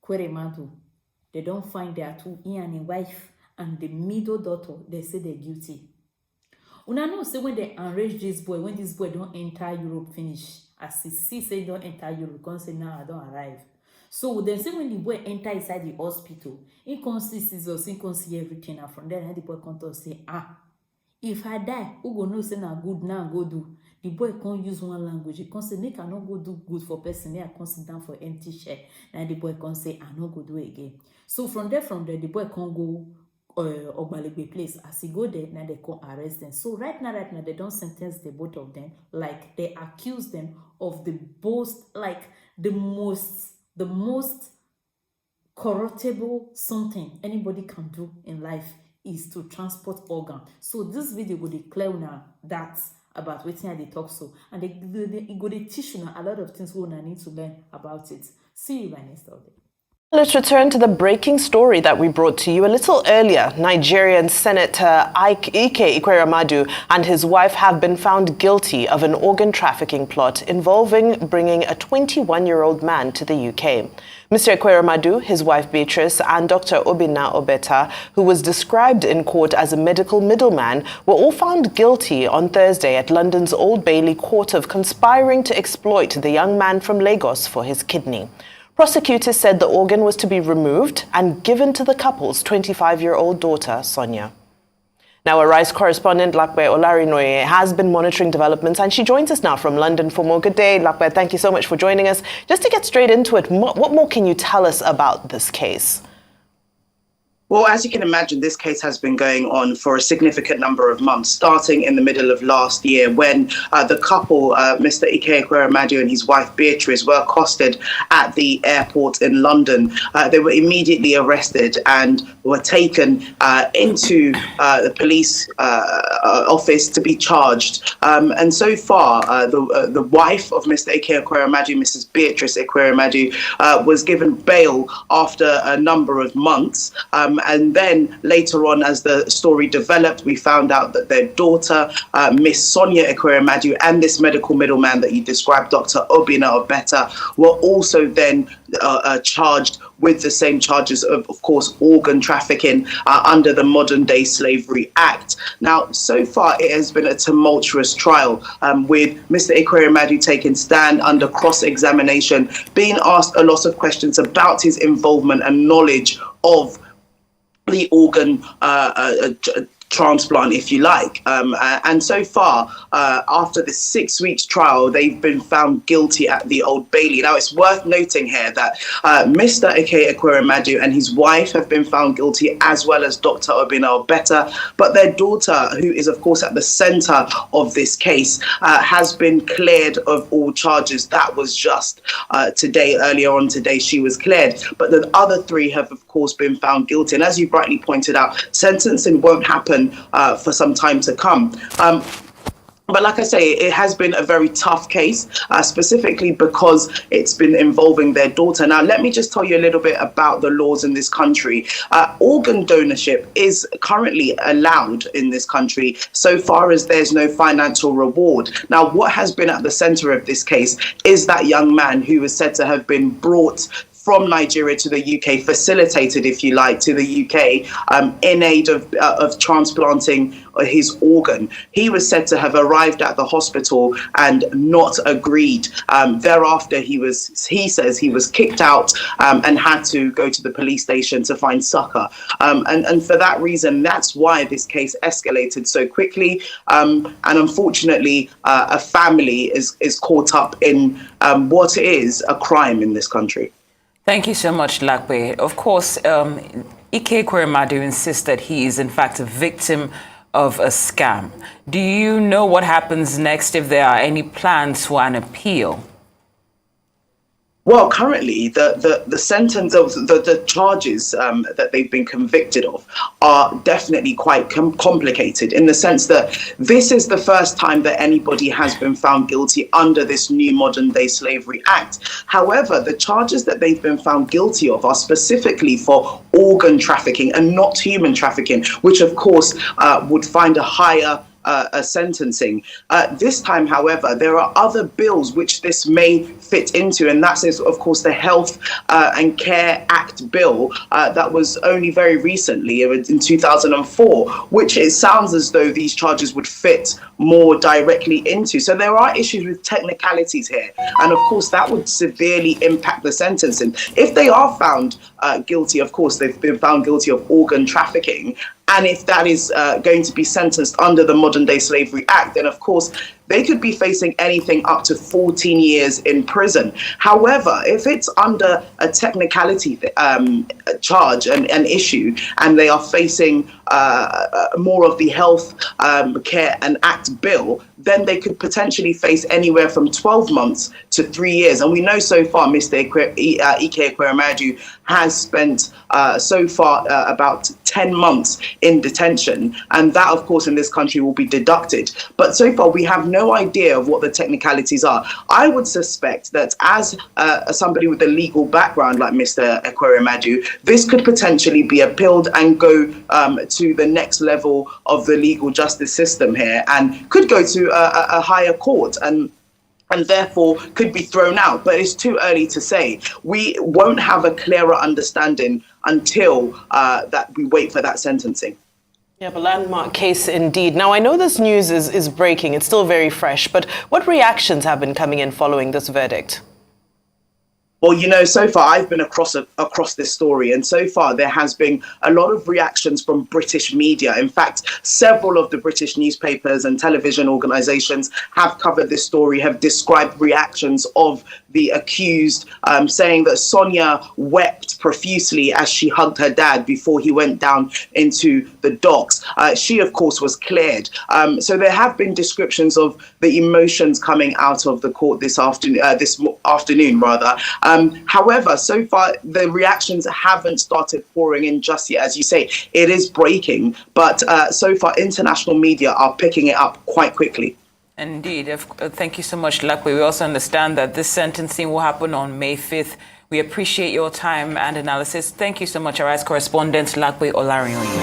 Ekwer madu. They don't find their two and a wife and the middle daughter. They say they're guilty. Una know say when they enrage this boy, when this boy don't enter Europe finish, as he see say don't enter Europe, come say now I don't arrive. So then say when the boy enter inside the hospital, he can see scissors, he can see everything, and from there the boy come to say, if I die, who go know say na good now go do. The boy can't use one language. He can't say make I not go do good for person. May I can't sit down for empty chair. And the boy can't say I not go do it again. So from there the boy can't go Ogbalegbe place. As he go there, now they can't arrest them. So right now, they don't sentence the both of them. Like they accuse them of the most corruptible something anybody can do in life is to transport organ. So this video will declare now that about what they talk so, and they go to teach you a lot of things we need to learn about it. See you by next update. Let's return to the breaking story that we brought to you a little earlier. Nigerian Sënator Ekwer and his wife have been found guilty of an organ trafficking plot involving bringing a 21-year-old man to the UK. Mr. Ekwer, his wife Beatrice, and Dr. Obinna Obeta, who was described in court as a medical middleman, were all found guilty on Thursday at London's Old Bailey Court of conspiring to exploit the young man from Lagos for his kidney. Prosecutors said the organ was to be removed and given to the couple's 25-year-old daughter, Sonia. Now, a RISE correspondent, Lakwe Olarinoye, has been monitoring developments, and she joins us now from London for more. Good day, Lakwe. Thank you so much for joining us. Just to get straight into it, what more can you tell us about this case? Well, as you can imagine, this case has been going on for a significant number of months, starting in the middle of last year when the couple, Mr. Ekwer and his wife Beatrice, were accosted at the airport in London. They were immediately arrested and were taken into the police office to be charged. And so far, the wife of Mr. Ekwer, Mrs. Beatrice Ekwer, was given bail after a number of months. And then later on, as the story developed, we found out that their daughter, Miss Sonia Ekwer, and this medical middleman that you described, Dr. Obinna Obeta, were also then charged with the same charges of course, organ trafficking under the Modern Day Slavery Act. Now, so far, it has been a tumultuous trial with Mr. Ekwer taking stand under cross-examination, being asked a lot of questions about his involvement and knowledge of the organ transplant, if you like. And so far, after the 6 weeks trial, they've been found guilty at the Old Bailey. Now, it's worth noting here that Mr. Ekwer and his wife have been found guilty, as well as Dr. Obinna Obeta. But their daughter, who is, of course, at the center of this case, has been cleared of all charges. That was just today, earlier on today, she was cleared. But the other three have, of course, been found guilty. And as you rightly pointed out, sentencing won't happen for some time to come. But like I say, it has been a very tough case, specifically because it's been involving their daughter. Now, let me just tell you a little bit about the laws in this country. Organ donorship is currently allowed in this country so far as there's no financial reward. Now, what has been at the center of this case is that young man who was said to have been brought from Nigeria to the UK, facilitated, if you like, to the UK in aid of transplanting his organ. He was said to have arrived at the hospital and not agreed. Thereafter, he says he was kicked out and had to go to the police station to find succor. And for that reason, that's why this case escalated so quickly. And unfortunately, a family is caught up in what is a crime in this country. Thank you so much, Lakwe. Of course, Ekwer insists that he is in fact a victim of a scam. Do you know what happens next, if there are any plans for an appeal? Well, currently, the sentence of the charges that they've been convicted of are definitely quite complicated, in the sense that this is the first time that anybody has been found guilty under this new Modern Day Slavery Act. However, the charges that they've been found guilty of are specifically for organ trafficking and not human trafficking, which of course would find a higher sentencing. This time, however, there are other bills which this may fit into, and that is, of course, the Health and Care Act bill that was only very recently in 2004, which it sounds as though these charges would fit more directly into. So there are issues with technicalities here, and of course that would severely impact the sentencing. If they are found guilty, of course they've been found guilty of organ trafficking, and if that is going to be sentenced under the Modern Day Slavery Act, then of course they could be facing anything up to 14 years in prison. However, if it's under a technicality charge and issue, and they are facing more of the Health Care and Act bill, then they could potentially face anywhere from 12 months to 3 years. And we know so far Mr. Ike Ekweremadu has spent so far about 10 months in detention, and that of course in this country will be deducted. But so far we have no idea of what the technicalities are. I would suspect that as somebody with a legal background like Mr. Ekweremadu, this could potentially be appealed and go to the next level of the legal justice system here, and could go to a higher court, and therefore could be thrown out. But it's too early to say. We won't have a clearer understanding until that we wait for that sentencing. Yeah, but landmark case indeed. Now, I know this news is breaking. It's still very fresh. But what reactions have been coming in following this verdict? Well, you know, so far I've been across this story, and so far there has been a lot of reactions from British media. In fact, several of the British newspapers and television organisations have covered this story, have described reactions of the accused, saying that Sonia wept profusely as she hugged her dad before he went down into the docks. She, of course, was cleared. So there have been descriptions of the emotions coming out of the court this afternoon, rather. However, so far, the reactions haven't started pouring in just yet. As you say, it is breaking, but so far, international media are picking it up quite quickly. Indeed. Thank you so much, Lakwe. We also understand that this sentencing will happen on May 5th. We appreciate your time and analysis. Thank you so much, Arise correspondent Lakwe Olarinyoni.